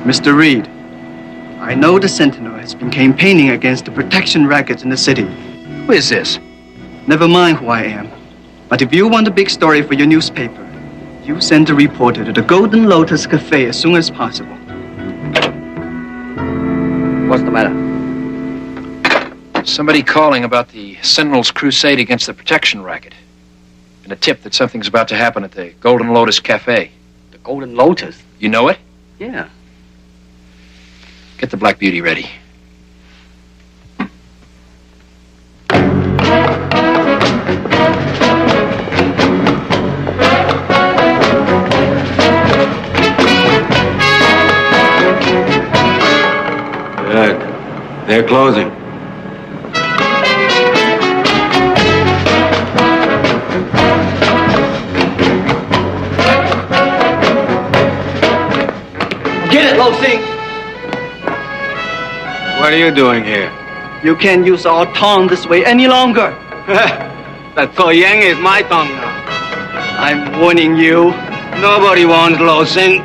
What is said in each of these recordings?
Mr. Reed, I know the Sentinel has been campaigning against the protection rackets in the city. Who is this? Never mind who I am. But if you want a big story for your newspaper, you send a reporter to the Golden Lotus Cafe as soon as possible. What's the matter? Somebody calling about the Sentinel's crusade against the protection racket. And a tip that something's about to happen at the Golden Lotus Cafe. The Golden Lotus? You know it? Yeah. Get the Black Beauty ready. Good. They're closing. Get it, Lo Sing! What are you doing here? You can't use our tongue this way any longer. That Yang is my tongue now. I'm warning you. Nobody wants Lo Sing.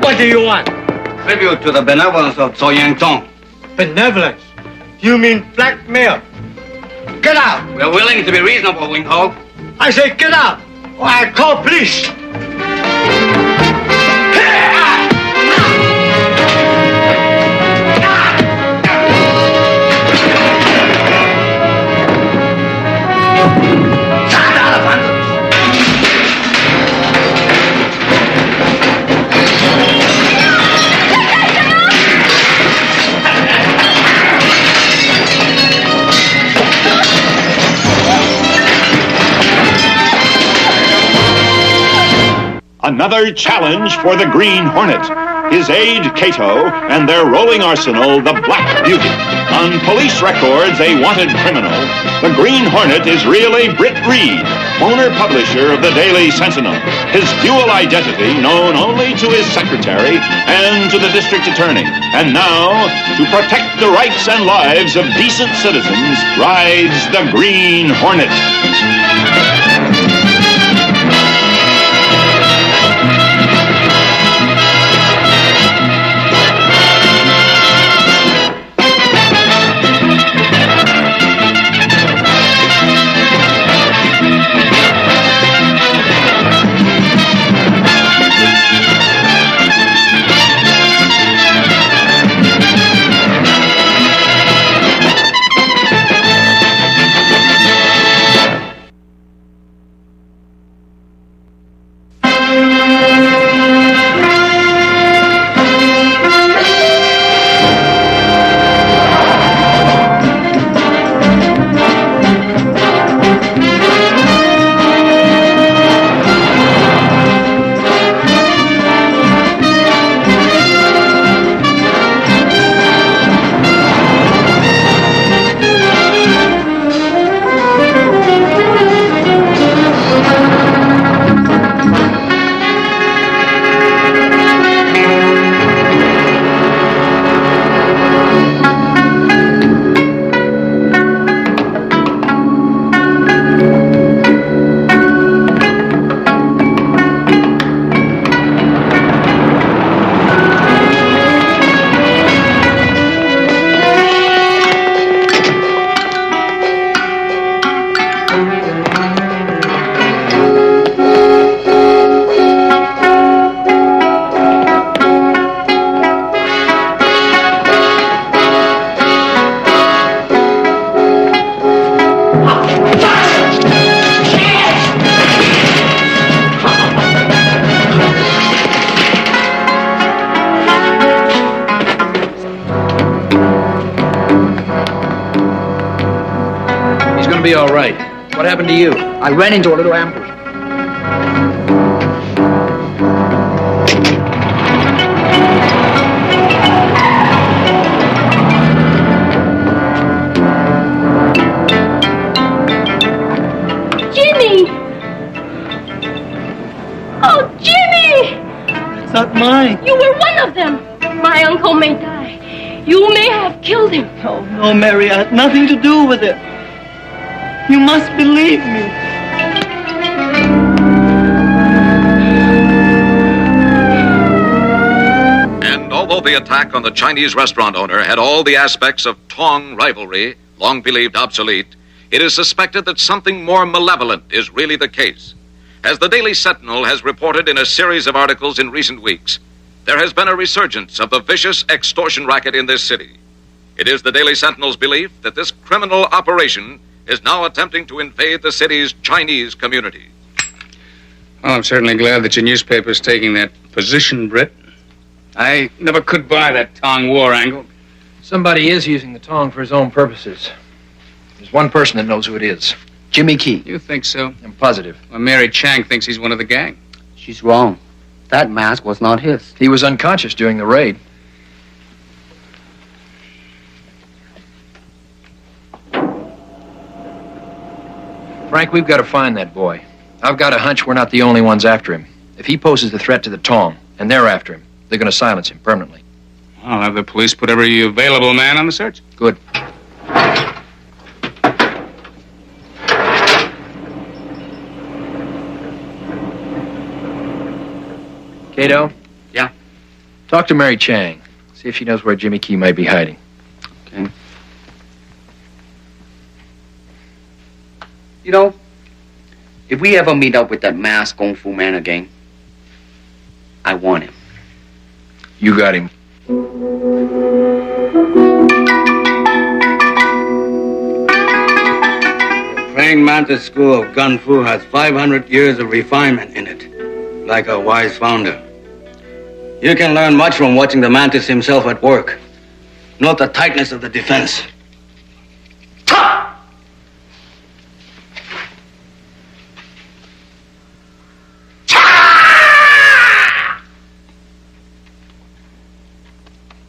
What do you want? Tribute to the benevolence of Yang Tong. Benevolence? You mean blackmail? Get out! We're willing to be reasonable, Wing Ho. I say get out, or I call police! Another challenge for the Green Hornet, his aide Cato, and their rolling arsenal, the Black Beauty. On police records, a wanted criminal, the Green Hornet is really Britt Reed, owner publisher of the Daily Sentinel. His dual identity known only to his secretary and to the district attorney. And now, to protect the rights and lives of decent citizens, rides the Green Hornet. Be all right. What happened to you? I ran into a little ambush. Jimmy! Oh, Jimmy! It's not mine. You were one of them. My uncle may die. You may have killed him. No, no, Mary, I had nothing to do with it. You must believe me. And although the attack on the Chinese restaurant owner had all the aspects of Tong rivalry, long believed obsolete, it is suspected that something more malevolent is really the case. As the Daily Sentinel has reported in a series of articles in recent weeks, there has been a resurgence of the vicious extortion racket in this city. It is the Daily Sentinel's belief that this criminal operation is now attempting to invade the city's Chinese community. Well, I'm certainly glad that your newspaper's taking that position, Britt. I never could buy that Tong war angle. Somebody is using the Tong for his own purposes. There's one person that knows who it is. Jimmy Key. You think so? I'm positive. Well, Mary Chang thinks he's one of the gang. She's wrong. That mask was not his. He was unconscious during the raid. Frank, we've got to find that boy. I've got a hunch we're not the only ones after him. If he poses a threat to the Tong, and they're after him, they're going to silence him permanently. I'll have the police put every available man on the search. Good. Cato? Yeah? Talk to Mary Chang. See if she knows where Jimmy Key might be hiding. Okay. You know, if we ever meet up with that masked Kung Fu man again, I want him. You got him. The praying Mantis school of Gun Fu has 500 years of refinement in it, like a wise founder. You can learn much from watching the Mantis himself at work. Note the tightness of the defense.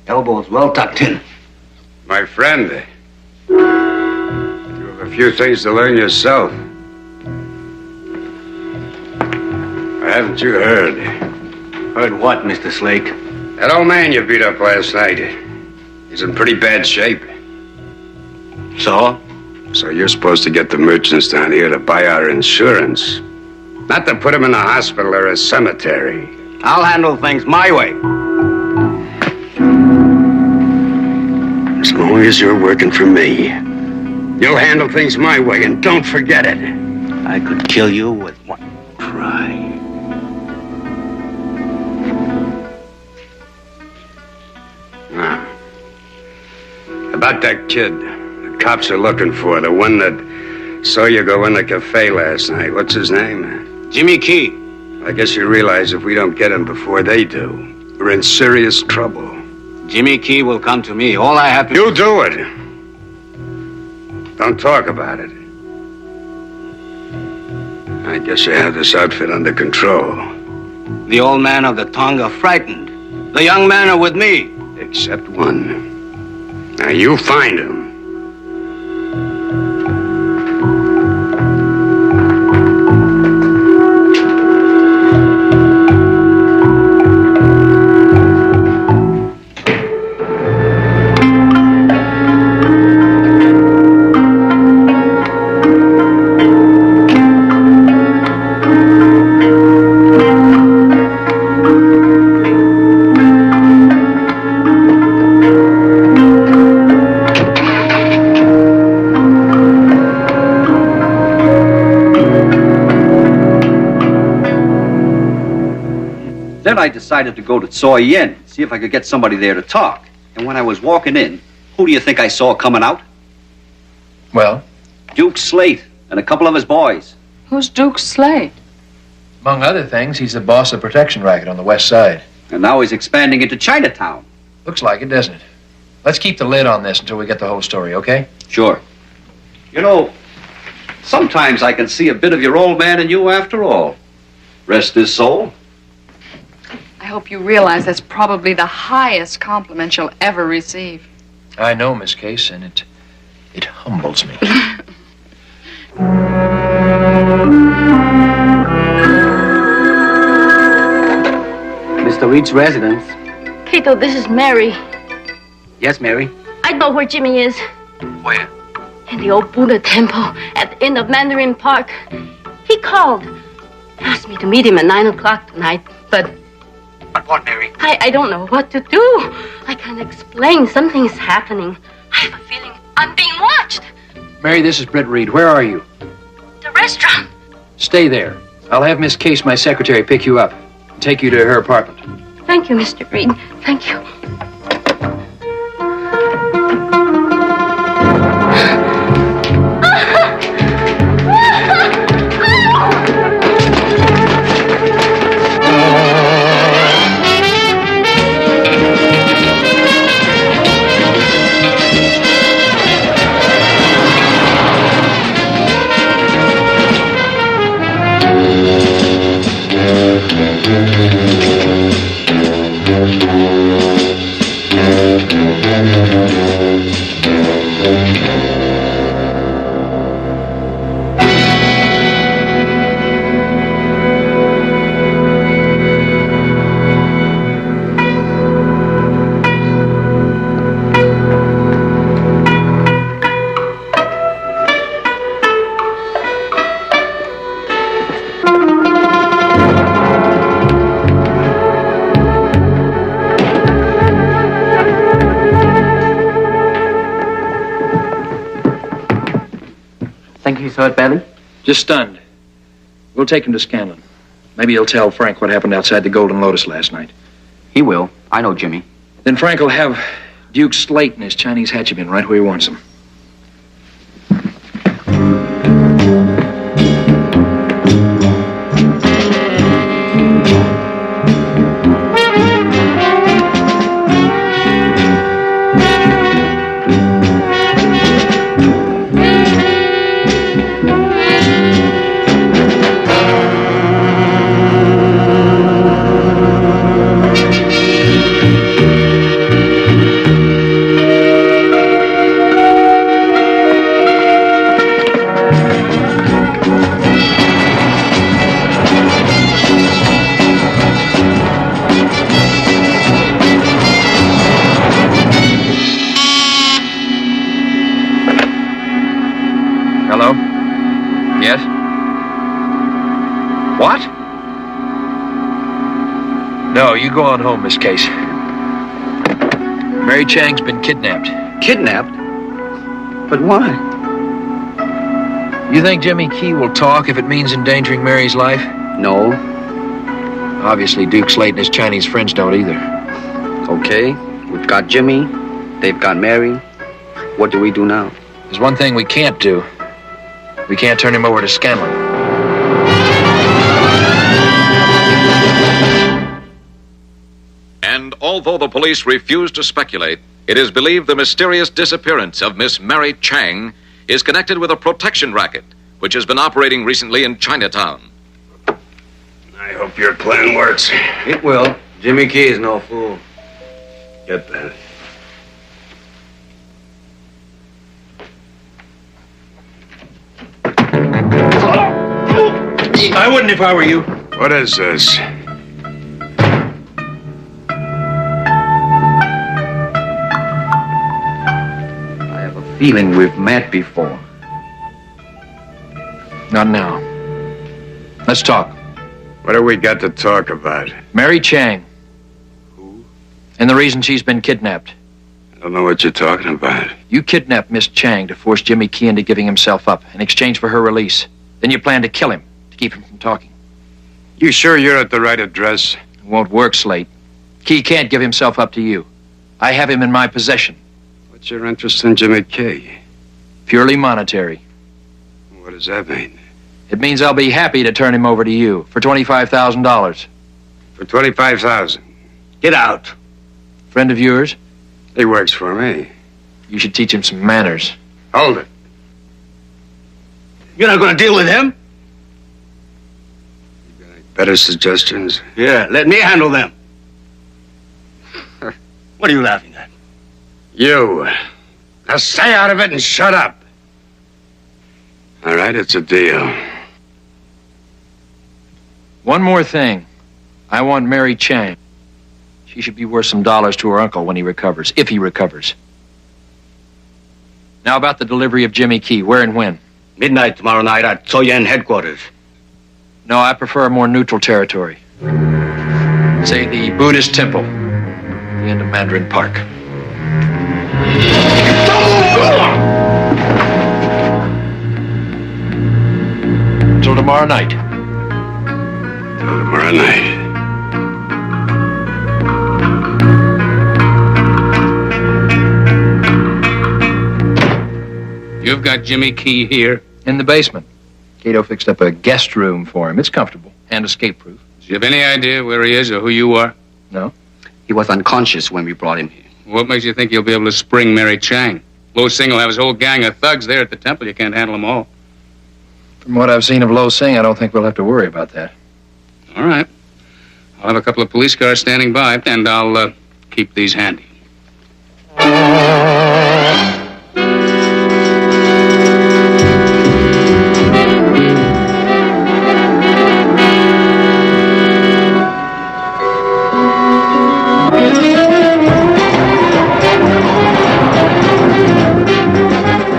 Elbows well tucked in. My friend, you have a few things to learn yourself. Haven't you heard? Heard what, Mr. Slake? That old man you beat up last night, he's in pretty bad shape. So? So you're supposed to get the merchants down here to buy our insurance. Not to put him in a hospital or a cemetery. I'll handle things my way. As long as you're working for me, you'll handle things my way, and don't forget it. I could kill you with one try. Now, about that kid the cops are looking for, the one that saw you go in the cafe last night. What's his name? Jimmy Key. I guess you realize if we don't get him before they do, we're in serious trouble. Jimmy Key will come to me. All I have to... You do it. Don't talk about it. I guess you have this outfit under control. The old man of the Tonga frightened. The young men are with me. Except one. Now you find him. Then I decided to go to Soy Yin, see if I could get somebody there to talk. And when I was walking in, who do you think I saw coming out? Well? Duke Slate and a couple of his boys. Who's Duke Slade? Among other things, he's the boss of the protection racket on the west side. And now he's expanding into Chinatown. Looks like it, doesn't it? Let's keep the lid on this until we get the whole story, okay? Sure. You know, sometimes I can see a bit of your old man in you after all. Rest his soul. I hope you realize that's probably the highest compliment you'll ever receive. I know, Miss Case, and it humbles me. Mr. Reed's residence. Cato, this is Mary. Yes, Mary? I know where Jimmy is. Where? In the old Buddha temple at the end of Mandarin Park. He called. Asked me to meet him at 9 o'clock tonight, but... But what, Mary? I don't know what to do. I can't explain. Something is happening. I have a feeling I'm being watched. Mary, this is Britt Reed. Where are you? The restaurant. Stay there. I'll have Miss Case, my secretary, pick you up and take you to her apartment. Thank you, Mr. Reed. Thank you. Think he's hurt badly? Just stunned. We'll take him to Scanlon. Maybe he'll tell Frank what happened outside the Golden Lotus last night. He will. I know Jimmy. Then Frank will have Duke Slate and his Chinese hatchet bin right where he wants them. Hello? Yes? What? No, you go on home, Miss Case. Mary Chang's been kidnapped. Kidnapped? But why? You think Jimmy Key will talk if it means endangering Mary's life? No. Obviously, Duke Slate and his Chinese friends don't either. Okay. We've got Jimmy. They've got Mary. What do we do now? There's one thing we can't do. We can't turn him over to Scanlon. And although the police refuse to speculate, it is believed the mysterious disappearance of Miss Mary Chang is connected with a protection racket, which has been operating recently in Chinatown. I hope your plan works. It will. Jimmy Key is no fool. Get that. I wouldn't if I were you. What is this? I have a feeling we've met before. Not now. Let's talk. What do we got to talk about? Mary Chang. Who? And the reason she's been kidnapped. I don't know what you're talking about. You kidnapped Miss Chang to force Jimmy Key into giving himself up in exchange for her release. Then you plan to kill him to keep him from talking. You sure you're at the right address? It won't work, Slate. Key can't give himself up to you. I have him in my possession. What's your interest in Jimmy Key? Purely monetary. What does that mean? It means I'll be happy to turn him over to you for $25,000. For $25,000. Get out. Friend of yours? He works for me. You should teach him some manners. Hold it. You're not going to deal with him? Better suggestions? Yeah, let me handle them. What are you laughing at? You. Now stay out of it and shut up. All right, it's a deal. One more thing. I want Mary Chang. She She should be worth some dollars to her uncle when he recovers, if he recovers. Now about the delivery of Jimmy Key. Where and when? Midnight tomorrow night at Soyen headquarters. No, I prefer a more neutral territory. Say the Buddhist temple, the end of Mandarin Park. Till tomorrow night. Till tomorrow night. You've got Jimmy Key here? In the basement. Cato fixed up a guest room for him. It's comfortable and escape-proof. Do you have any idea where he is or who you are? No. He was unconscious when we brought him here. What makes you think you'll be able to spring Mary Chang? Lo Sing will have his whole gang of thugs there at the temple. You can't handle them all. From what I've seen of Lo Sing, I don't think we'll have to worry about that. All right. I'll have a couple of police cars standing by, and I'll keep these handy.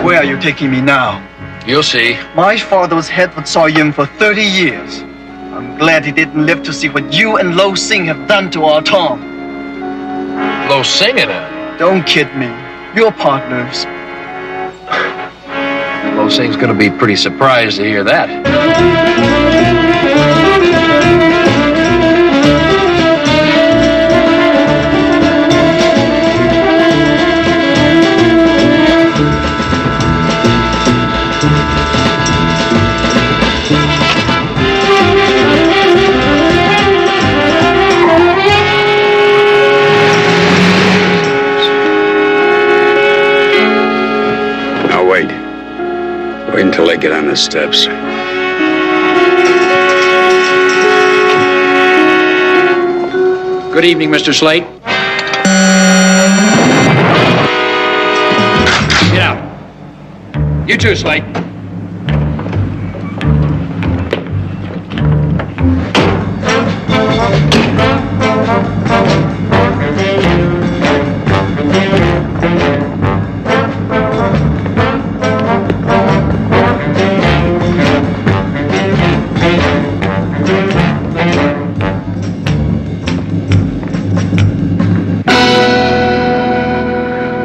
Where are you taking me now? You'll see. My father was head for Soyen for 30 years. I'm glad he didn't live to see what you and Lo Sing have done to our Tom. Lo Sing and her? Don't kid me. You're partners. Lo Sing's gonna be pretty surprised to hear that. Wait until they get on the steps. Good evening, Mr. Slate. Get out. You too, Slate.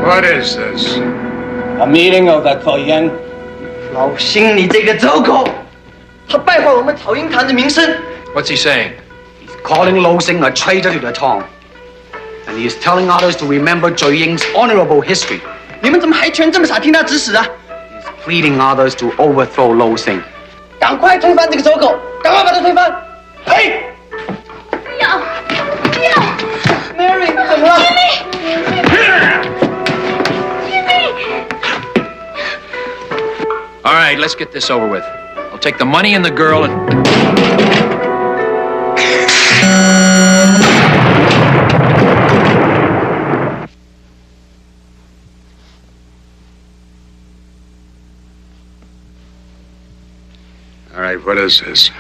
What is this? A meeting of the Korean. 老星，你这个走狗，他败坏我们草鹰坛的名声。 What's he saying? He's calling Lo Sing a traitor to the Tong. And he is telling others to remember Zhou Ying's honorable history. 你们怎么还全这么傻，听他指使啊？ He's pleading others to overthrow Lo Sing. 赶快推翻这个走狗，赶快把他推翻！嘿！不要，不要 ，Mary， 你怎么了？ All right, let's get this over with. I'll take the money and the girl and... All right, what is this?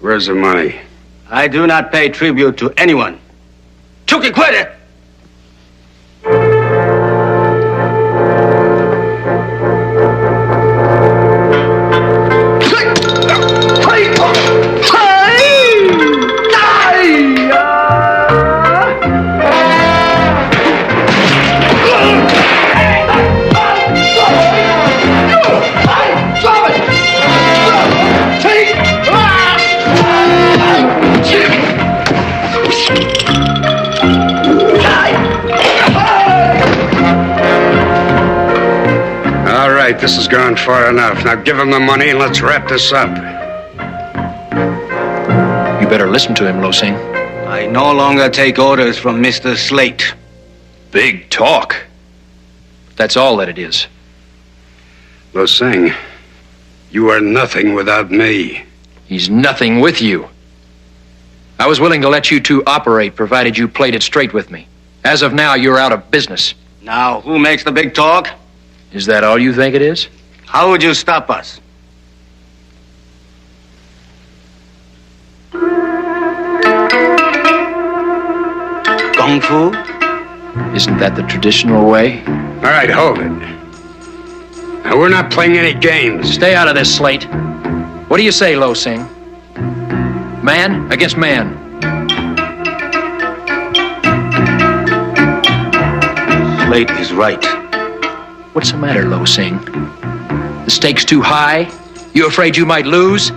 Where's the money? I do not pay tribute to anyone. Chucky, quit it! This has gone far enough. Now give him the money and let's wrap this up. You better listen to him, Lo Sing. I no longer take orders from Mr. Slate. Big talk. But that's all that it is. Lo Sing, you are nothing without me. He's nothing with you. I was willing to let you two operate, provided you played it straight with me. As of now, you're out of business. Now, who makes the big talk? Is that all you think it is? How would you stop us? Gong Kung Fu? Isn't that the traditional way? All right, hold it. Now, we're not playing any games. Stay out of this, Slate. What do you say, Lo Sing? Man against man. Slate is right. What's the matter, Lo Sing? The stakes too high? You afraid you might lose?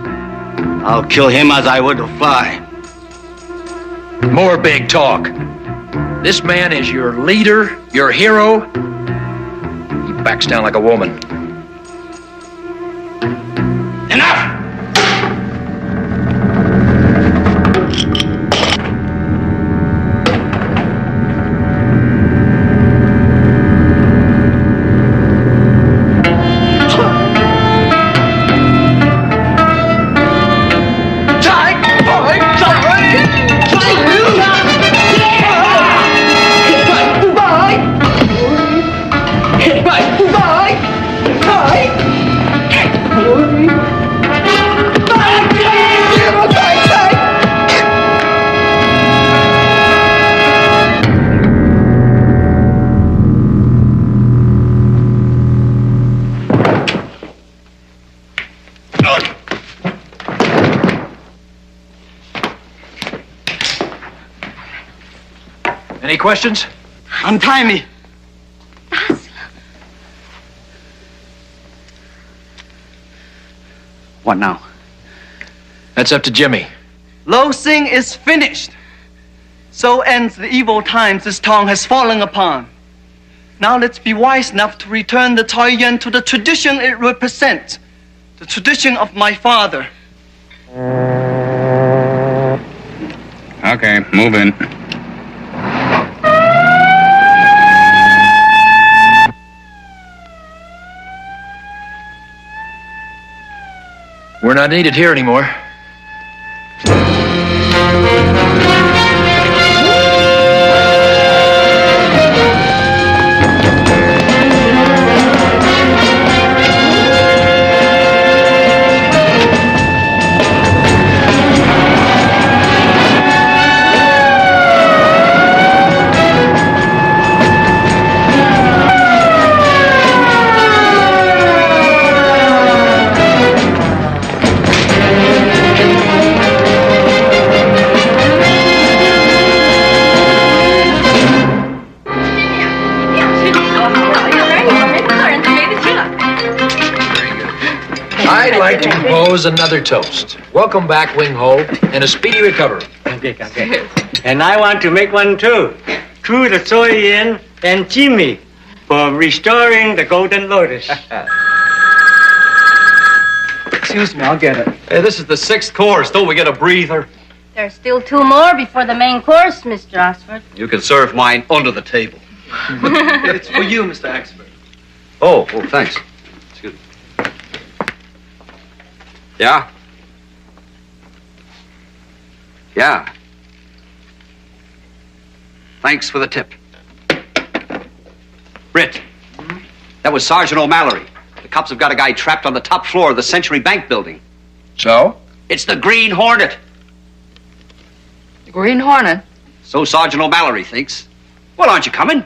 I'll kill him as I would a fly. More big talk. This man is your leader, your hero. He backs down like a woman. Enough! Any questions? Untie me. What now? That's up to Jimmy. Lo Sing is finished. So ends the evil times this town has fallen upon. Now let's be wise enough to return the Taoyuan to the tradition it represents. The tradition of my father. Okay, move in. We're not needed here anymore. I'd like to propose another toast. Welcome back, Wing Ho, and a speedy recovery. Okay. And I want to make one too. To the Soyan and Jimmy for restoring the Golden Lotus. Excuse me, I'll get it. Hey, this is the 6th course. Don't we get a breather? There's still 2 more before the main course, Mr. Oxford. You can serve mine under the table. It's for you, Mr. Axford. Oh, thanks. Excuse me. Yeah? Yeah. Thanks for the tip. Britt, that was Sergeant O'Mallory. The cops have got a guy trapped on the top floor of the Century Bank building. So? It's the Green Hornet. The Green Hornet? So Sergeant O'Mallory thinks. Well, aren't you coming?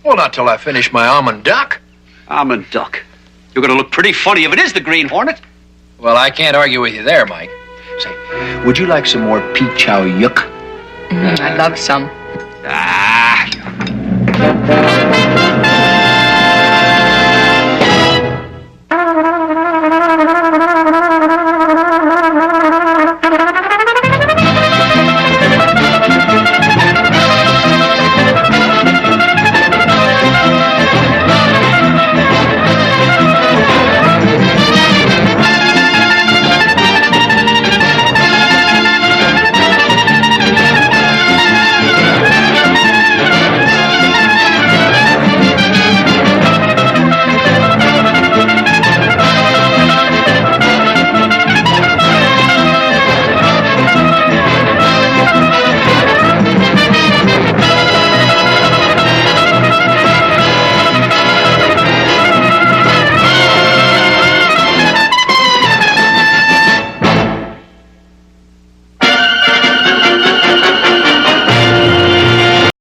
Well, not till I finish my almond duck. Almond duck. You're going to look pretty funny if it is the Green Hornet. Well, I can't argue with you there, Mike. Say, would you like some more pea chow yuk? I'd love some. Ah.